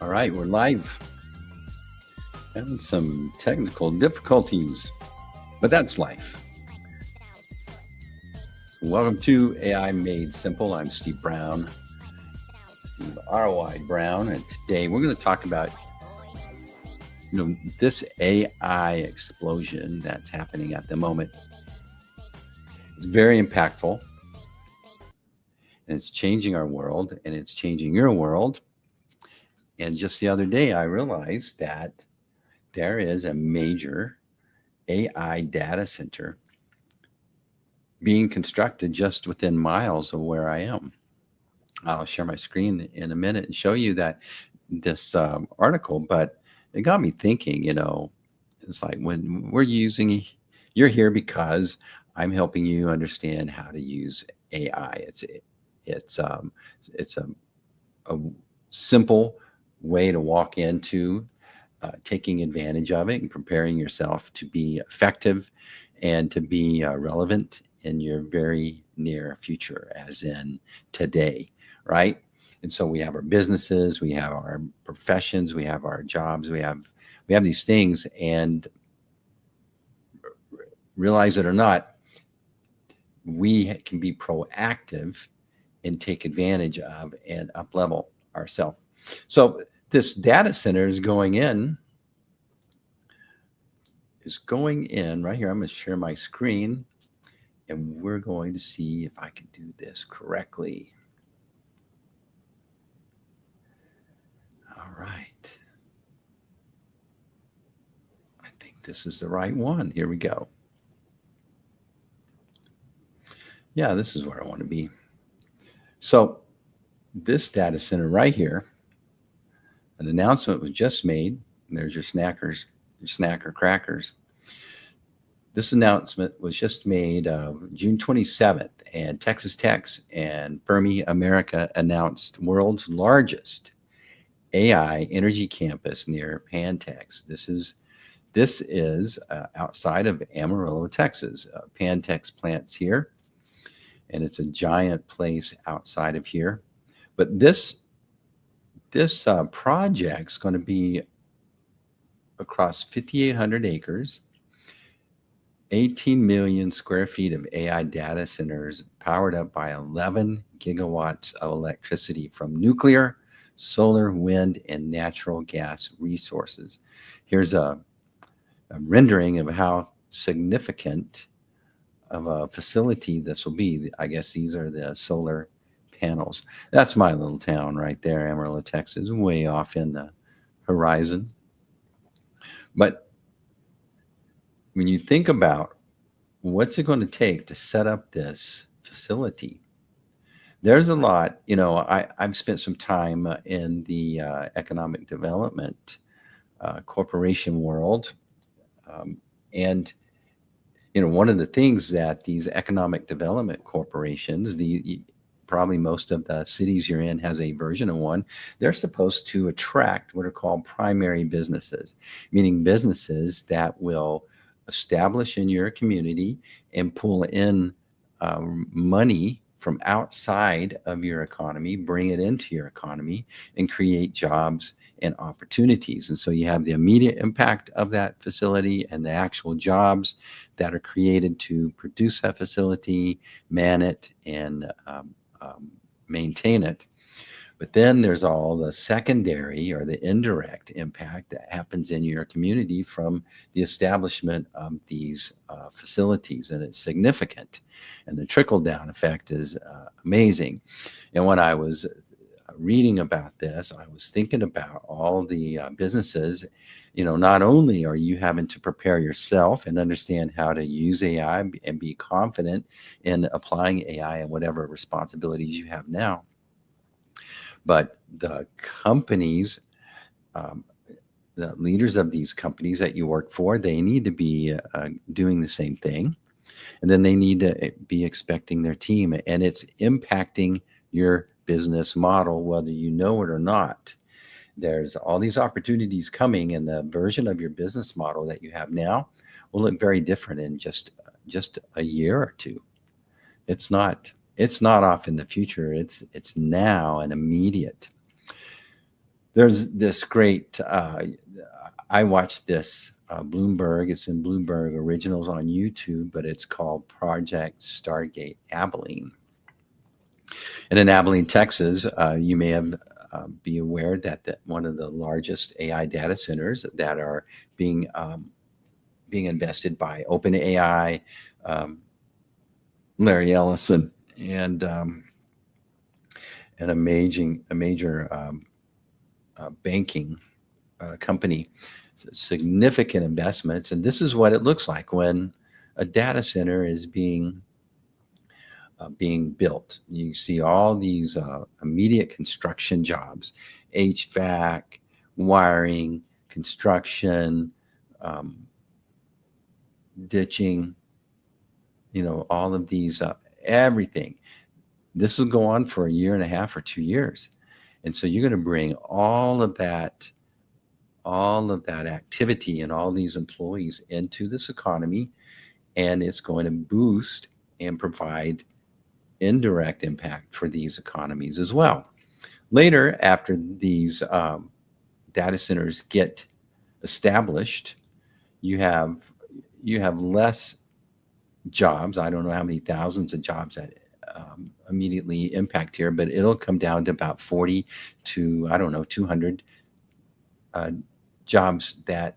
All right, we're live. Having some technical difficulties, but that's life. Welcome to AI Made Simple. I'm Steve Brown, Steve ROI Brown, and today we're going to talk about this AI explosion that's happening at the moment. It's very impactful, and it's changing our world, and it's changing your world. And just the other day, I realized that there is a major AI data center being constructed just within miles of where I am. I'll share my screen in a minute and show you that this article, but it got me thinking, it's like when you're here because I'm helping you understand how to use AI. It's a simple way to walk into taking advantage of it and preparing yourself to be effective and to be relevant in your very near future, as in today, right? And so we have our businesses, we have our professions, we have our jobs, we have these things, and realize it or not, we can be proactive and take advantage of and up level ourselves. So this data center is going in right here. I'm going to share my screen and we're going to see if I can do this correctly. All right. I think this is the right one. Here we go. Yeah, this is where I want to be. So this data center right here, an announcement was just made. There's your snackers, your snacker crackers. This announcement was just made June 27th, and Texas Tech and Fermi America announced world's largest AI energy campus near Pantex. This is outside of Amarillo, Texas. Pantex plant's here, and it's a giant place outside of here. But this project's going to be across 5,800 acres, 18 million square feet of AI data centers powered up by 11 gigawatts of electricity from nuclear, solar, wind, and natural gas resources. Here's a rendering of how significant of a facility this will be. I guess these are the solar panels. That's my little town right there, Amarillo, Texas, way off in the horizon. But when you think about what's it going to take to set up this facility, there's a lot. I've spent some time in the economic development corporation world. And one of the things that these economic development corporations, probably most of the cities you're in has a version of one, they're supposed to attract what are called primary businesses, meaning businesses that will establish in your community and pull in money from outside of your economy, bring it into your economy, and create jobs and opportunities. And so you have the immediate impact of that facility and the actual jobs that are created to produce that facility, man it, and maintain it. But then there's all the secondary or the indirect impact that happens in your community from the establishment of these facilities, and it's significant. And the trickle-down effect is amazing. And when I was reading about this, I was thinking about all the businesses. Not only are you having to prepare yourself and understand how to use AI and be confident in applying AI and whatever responsibilities you have now, but the companies, the leaders of these companies that you work for, they need to be doing the same thing. And then they need to be expecting their team. And it's impacting your business model, whether you know it or not. There's all these opportunities coming, and the version of your business model that you have now will look very different in just a year or two. It's not off in the future. It's now and immediate. There's this great, I watched this Bloomberg, it's in Bloomberg Originals on YouTube, but it's called Project Stargate Abilene. And in Abilene, Texas, you may have be aware that one of the largest AI data centers that are being being invested by OpenAI, um, Larry Ellison, and a major banking company, significant investments. And this is what it looks like when a data center is being built. You see all these immediate construction jobs, HVAC, wiring, construction, um, ditching, all of these, everything. This will go on for a year and a half or 2 years. And so you're going to bring all of that activity and all these employees into this economy, and it's going to boost and provide indirect impact for these economies as well. Later, after these data centers get established, you have less jobs. I don't know how many thousands of jobs that immediately impact here, but it'll come down to about 40 to, I don't know, 200 jobs that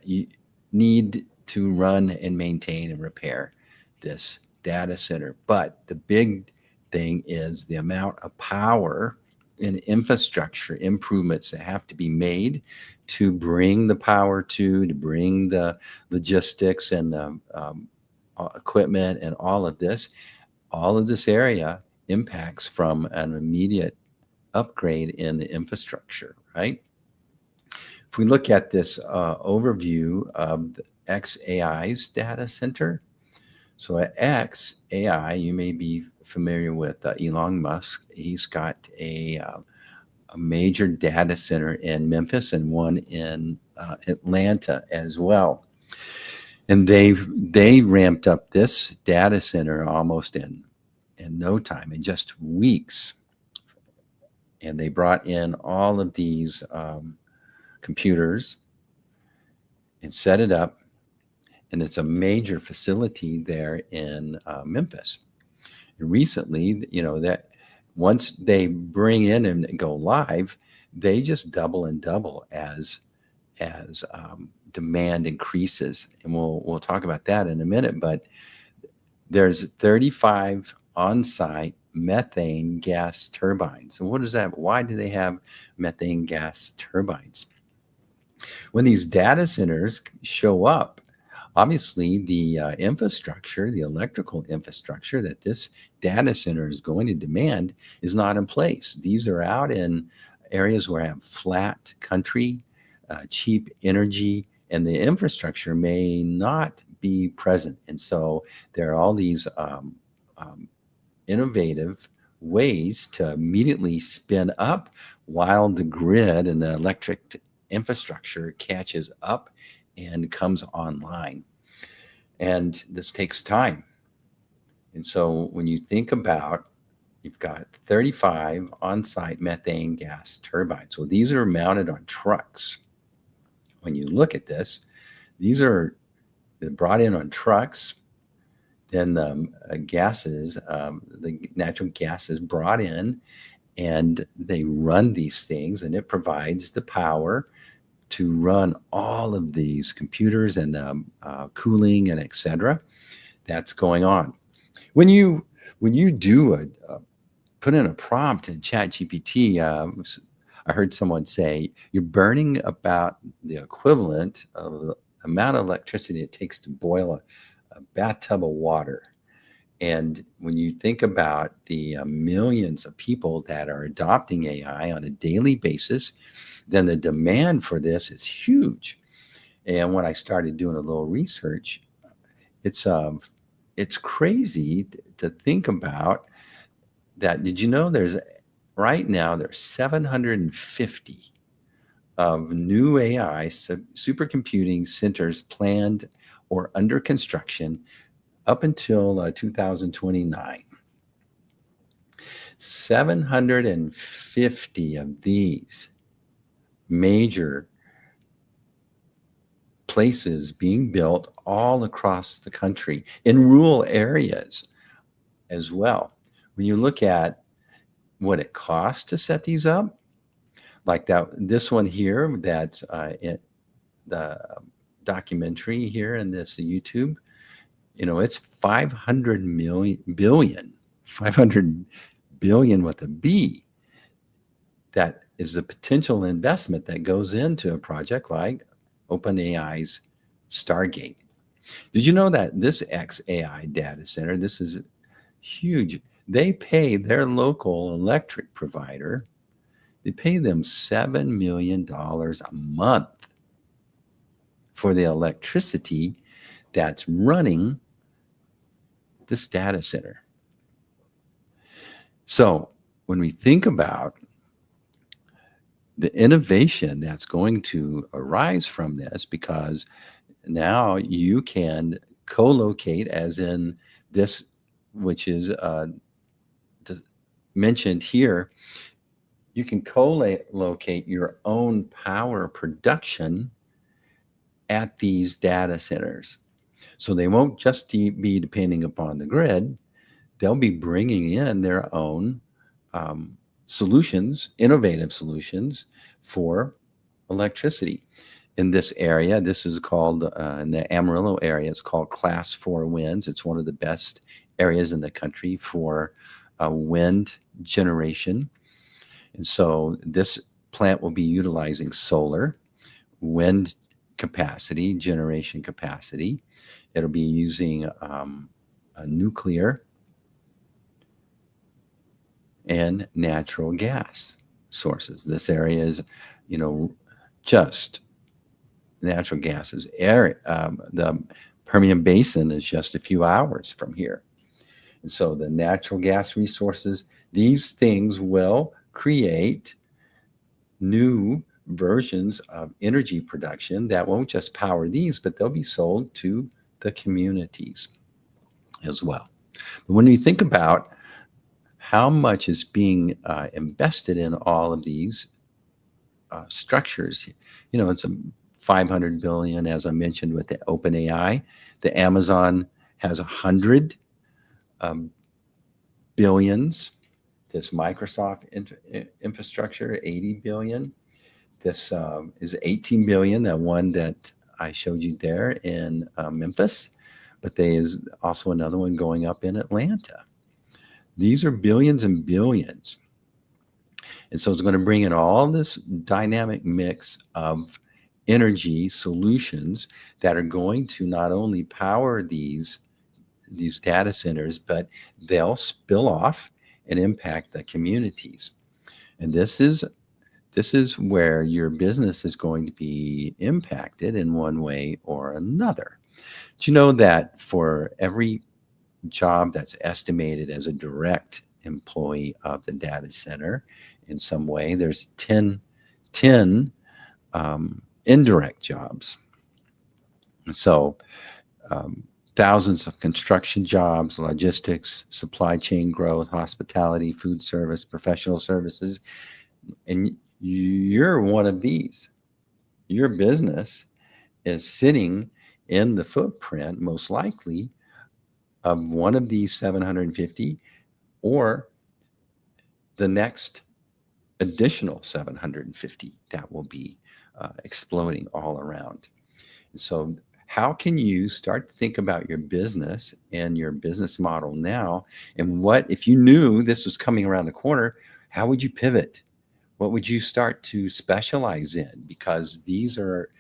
you need to run and maintain and repair this data center. But the big thing is the amount of power and infrastructure improvements that have to be made to bring the power to bring the logistics and the equipment and all of this. All of this area impacts from an immediate upgrade in the infrastructure, right? If we look at this overview of the xAI's data center, so at xAI, you may be familiar with Elon Musk. He's got a major data center in Memphis and one in Atlanta as well. And they ramped up this data center almost in no time, in just weeks. And they brought in all of these computers and set it up. And it's a major facility there in Memphis. And recently, that once they bring in and go live, they just double and double as demand increases. And we'll talk about that in a minute. But there's 35 on-site methane gas turbines. And what is that? Why do they have methane gas turbines? When these data centers show up, obviously the infrastructure, the electrical infrastructure that this data center is going to demand is not in place. These are out in areas where I have flat country, cheap energy, and the infrastructure may not be present. And so there are all these innovative ways to immediately spin up while the grid and the electric infrastructure catches up and comes online. And this takes time. And so when you think about, you've got 35 on-site methane gas turbines. Well, these are mounted on trucks. When you look at this, they're brought in on trucks. Then the gases, the natural gas is brought in, and they run these things, and it provides the power to run all of these computers and cooling and etc. That's going on. When you do put in a prompt in ChatGPT, I heard someone say you're burning about the equivalent of the amount of electricity it takes to boil a bathtub of water. And when you think about the millions of people that are adopting AI on a daily basis, then the demand for this is huge. And when I started doing a little research, it's crazy to think about that. Did you know right now there's 750 of new AI supercomputing centers planned or under construction up until 2029. 750 of these. major places being built all across the country in rural areas as well. When you look at what it costs to set these up, like this one here, that's the documentary here in this YouTube, it's 500 billion with a B. That is the potential investment that goes into a project like OpenAI's Stargate. Did you know that this XAI data center, this is huge, they pay their local electric provider, they pay them $7 million a month for the electricity that's running this data center. So when we think about the innovation that's going to arise from this, because now you can co-locate, as in this, which is mentioned here, you can co-locate your own power production at these data centers. So they won't just be depending upon the grid. They'll be bringing in their own solutions, innovative solutions for electricity. In this area, this is called, in the Amarillo area, it's called Class 4 winds. It's one of the best areas in the country for wind generation. And so this plant will be utilizing solar, wind capacity, generation capacity. It'll be using a nuclear and natural gas sources. This area is, just natural gas is the Permian Basin is just a few hours from here. And so the natural gas resources, these things will create new versions of energy production that won't just power these, but they'll be sold to the communities as well. But when you think about how much is being invested in all of these structures, it's a 500 billion, as I mentioned, with the OpenAI. The Amazon has 100 billions. This Microsoft infrastructure, 80 billion. This is 18 billion, that one that I showed you there in Memphis, but there is also another one going up in Atlanta. These are billions and billions. And so it's going to bring in all this dynamic mix of energy solutions that are going to not only power these data centers, but they'll spill off and impact the communities. And this is where your business is going to be impacted in one way or another. Do you know that for every job that's estimated as a direct employee of the data center in some way, there's 10 indirect jobs? And so thousands of construction jobs, logistics, supply chain growth, hospitality, food service, professional services, and you're one of these. Your business is sitting in the footprint, most likely, of one of these 750 or the next additional 750 that will be exploding all around. And so how can you start to think about your business and your business model now? And what, if you knew this was coming around the corner, how would you pivot? What would you start to specialize in? Because these are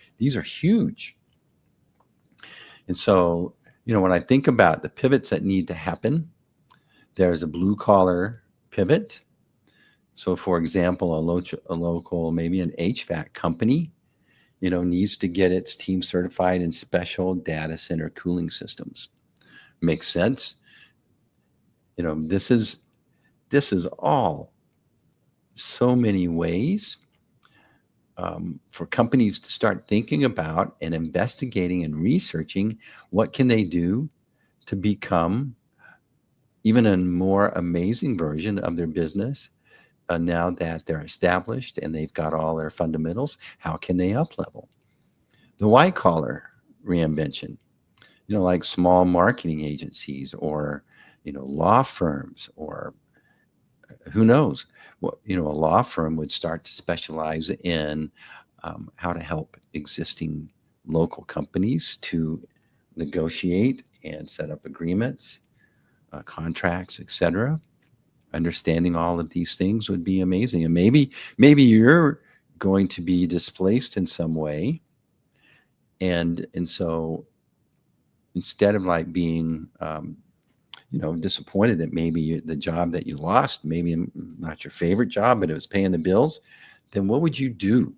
huge. And so, when I think about the pivots that need to happen, there's a blue collar pivot. So for example, a local, maybe an HVAC company, needs to get its team certified in special data center cooling systems. Makes sense. This is all so many ways for companies to start thinking about and investigating and researching what can they do to become even a more amazing version of their business, now that they're established and they've got all their fundamentals, how can they up level? The white collar reinvention, like small marketing agencies or, law firms, or who knows what, a law firm would start to specialize in how to help existing local companies to negotiate and set up agreements, contracts, etc. Understanding all of these things would be amazing. And maybe you're going to be displaced in some way, and so instead of like being disappointed that maybe the job that you lost, maybe not your favorite job, but it was paying the bills, then what would you do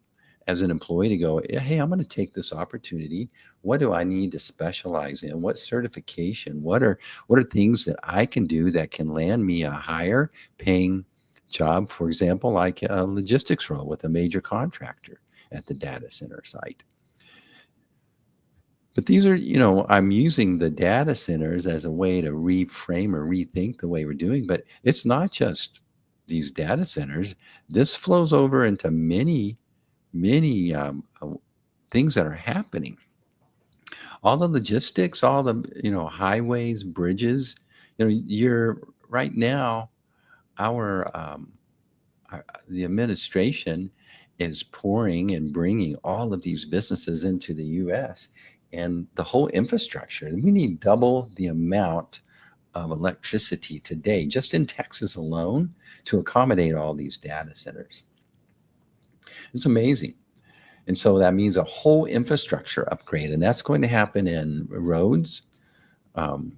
as an employee to go, hey, I'm going to take this opportunity. What do I need to specialize in? What certification? What are things that I can do that can land me a higher paying job, for example, like a logistics role with a major contractor at the data center site? But these are, I'm using the data centers as a way to reframe or rethink the way we're doing. But it's not just these data centers. This flows over into many, many things that are happening. All the logistics, all the, highways, bridges. You're right now, the administration is pouring and bringing all of these businesses into the U.S. and the whole infrastructure. We need double the amount of electricity today, just in Texas alone, to accommodate all these data centers. It's amazing. And so that means a whole infrastructure upgrade, and that's going to happen in roads, um,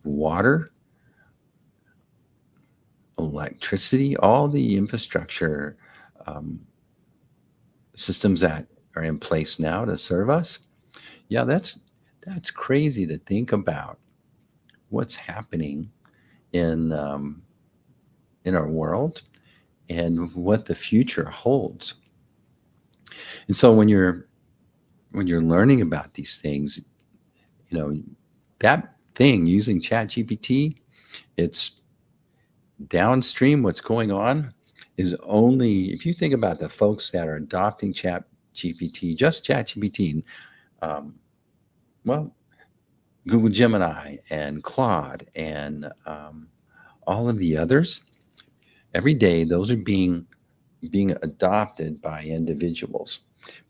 water, electricity, all the infrastructure um, systems that are in place now to serve us. Yeah, that's crazy to think about what's happening in in our world and what the future holds. And so when you're learning about these things, that thing using ChatGPT, it's downstream. What's going on is only, if you think about the folks that are adopting ChatGPT, just ChatGPT, well, Google Gemini and Claude and all of the others, every day those are being adopted by individuals.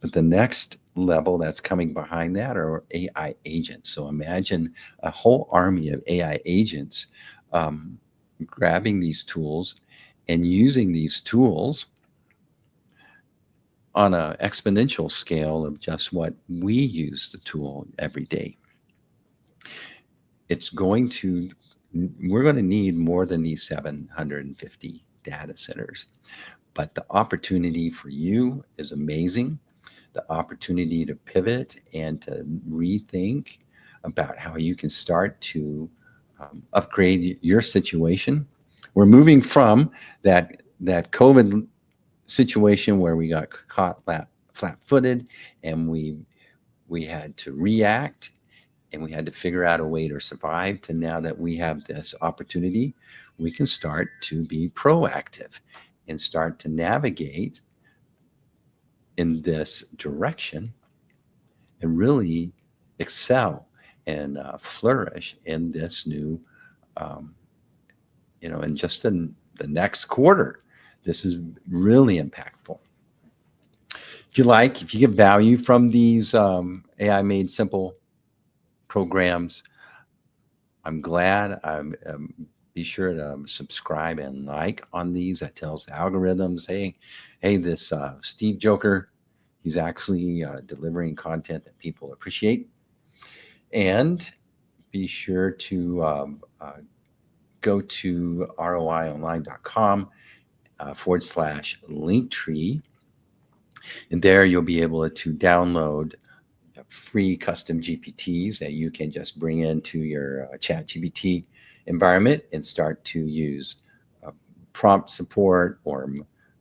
But the next level that's coming behind that are AI agents. So imagine a whole army of AI agents grabbing these tools and using these tools on an exponential scale of just what we use the tool every day. We're going to need more than these 750 data centers. But the opportunity for you is amazing. The opportunity to pivot and to rethink about how you can start to upgrade your situation. We're moving from that COVID situation where we got caught flat-footed, and we had to react, and we had to figure out a way to survive, to now that we have this opportunity, we can start to be proactive and start to navigate in this direction and really excel and flourish in this new, in just the next quarter. This is really impactful. If you get value from these AI Made Simple programs, I'm glad. Be sure to subscribe and like on these. That tells the algorithms, hey, this Steve Joker, he's actually delivering content that people appreciate. And be sure to go to roionline.com /Linktree. And there you'll be able to download free custom GPTs that you can just bring into your ChatGPT environment and start to use prompt support or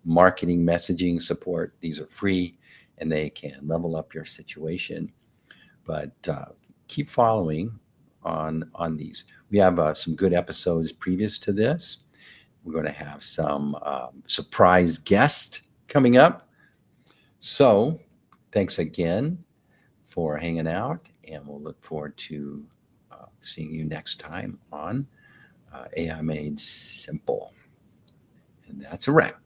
marketing messaging support. These are free and they can level up your situation. But keep following on these. We have some good episodes previous to this. We're going to have some surprise guest coming up. So thanks again for hanging out, and we'll look forward to seeing you next time on AI Made Simple. And that's a wrap.